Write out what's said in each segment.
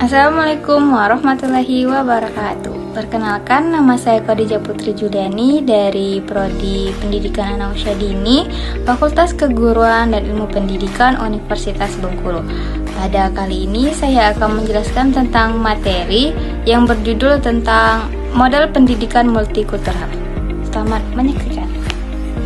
Assalamualaikum warahmatullahi wabarakatuh. Perkenalkan, nama saya Khadijah Putri Juliani dari Prodi Pendidikan Anak Usia Dini, Fakultas Keguruan dan Ilmu Pendidikan Universitas Bengkulu. Pada kali ini saya akan menjelaskan tentang materi yang berjudul tentang model pendidikan multikultural. Selamat menyaksikan.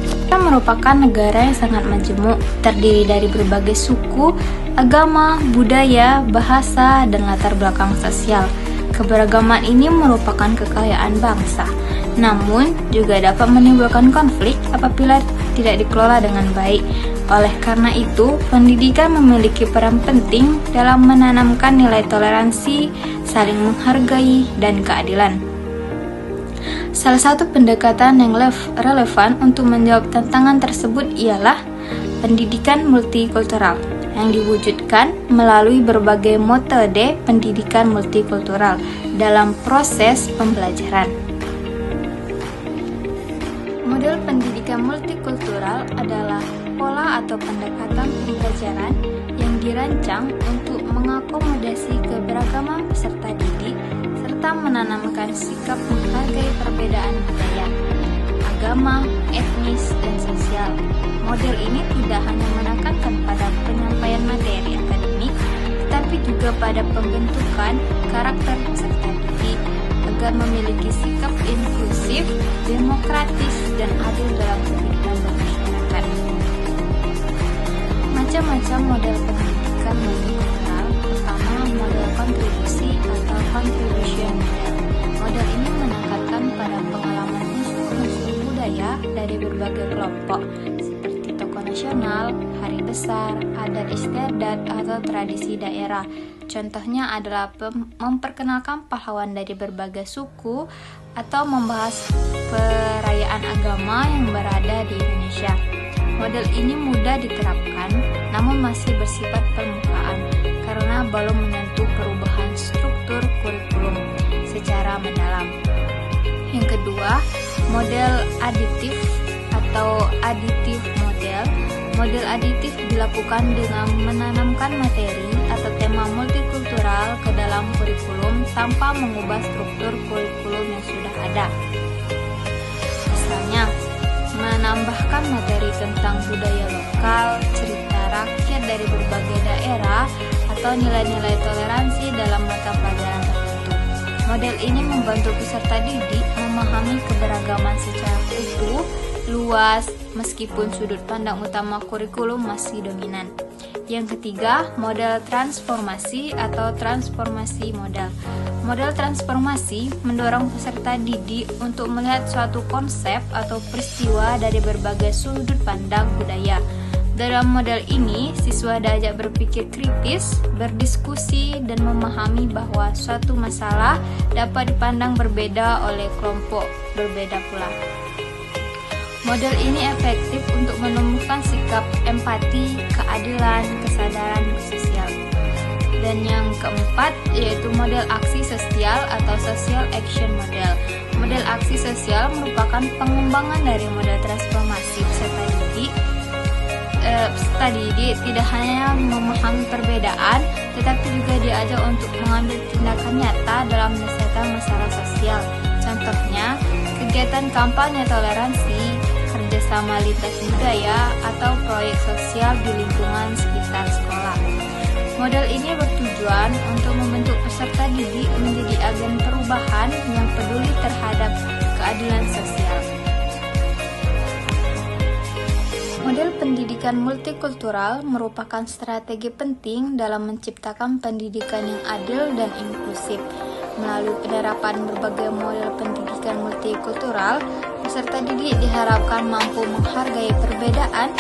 Kita merupakan negara yang sangat majemuk, terdiri dari berbagai suku, agama, budaya, bahasa, dan latar belakang sosial. Keberagaman ini merupakan kekayaan bangsa, namun juga dapat menimbulkan konflik apabila tidak dikelola dengan baik. Oleh karena itu, pendidikan memiliki peran penting dalam menanamkan nilai toleransi, saling menghargai, dan keadilan. Salah satu pendekatan yang relevan untuk menjawab tantangan tersebut ialah pendidikan multikultural yang diwujudkan melalui berbagai metode pendidikan multikultural dalam proses pembelajaran. Model pendidikan multikultural adalah pola atau pendekatan pembelajaran yang dirancang untuk mengakomodasi keberagaman peserta didik serta menanamkan sikap menghargai perbedaan budaya, agama, etnis, dan sosial. Model ini tidak hanya menekankan pada penyampaian materi akademik, tetapi juga pada pembentukan karakter peserta didik agar memiliki sikap inklusif, demokratis, dan adil dalam kehidupan bermasyarakat. Macam-macam model pendidikan multikultural. Pertama, model kontribusi atau contribution model. Model ini menekankan pada pengalaman unsur-unsur budaya dari berbagai kelompok seperti tokoh nasional, hari besar, adat istiadat, atau tradisi daerah. Contohnya adalah memperkenalkan pahlawan dari berbagai suku atau membahas perayaan agama yang berada di Indonesia. Model ini mudah diterapkan, namun masih bersifat permukaan karena belum menyentuh perubahan struktur kurikulum secara mendalam. Yang kedua, model aditif atau additive model. Model aditif dilakukan dengan menanamkan materi atau tema multikultural ke dalam kurikulum tanpa mengubah struktur kurikulum yang sudah ada. Misalnya, menambahkan materi tentang budaya lokal, cerita rakyat dari berbagai daerah, atau nilai-nilai toleransi dalam mata pelajaran tertentu. Model ini membantu peserta didik memahami keberagaman secara utuh, luas, meskipun sudut pandang utama kurikulum masih dominan. Yang ketiga, model transformasi atau transformasi model. Model transformasi mendorong peserta didik untuk melihat suatu konsep atau peristiwa dari berbagai sudut pandang budaya. Dalam model ini, siswa diajak berpikir kritis, berdiskusi, dan memahami bahwa suatu masalah dapat dipandang berbeda oleh kelompok berbeda pula. Model ini efektif untuk menumbuhkan sikap empati, keadilan, kesadaran sosial. Dan yang keempat yaitu model aksi sosial atau social action model. Model aksi sosial merupakan pengembangan dari model transformasi peserta didik. Peserta didik tidak hanya memahami perbedaan, tetapi juga diajak untuk mengambil tindakan nyata dalam menyelesaikan masalah sosial. Contohnya, kegiatan kampanye toleransi, kerjasama lintas budaya, atau proyek sosial di lingkungan sekitar sekolah. Model ini bertujuan untuk membentuk peserta didik menjadi agen perubahan yang peduli terhadap keadilan sosial. Model pendidikan multikultural merupakan strategi penting dalam menciptakan pendidikan yang adil dan inklusif. Melalui penerapan berbagai model pendidikan multikultural, peserta didik diharapkan mampu menghargai perbedaan,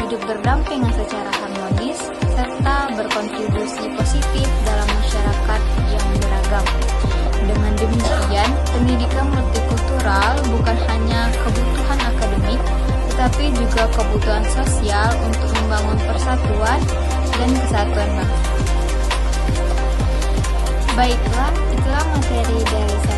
hidup berdampingan secara harmonis, serta berkontribusi positif dalam masyarakat yang beragam. Dengan demikian, pendidikan multikultural bukan hanya kebutuhan akademik, tetapi juga kebutuhan sosial untuk membangun persatuan dan kesatuan bangsa. Baiklah, itulah materi dari saya.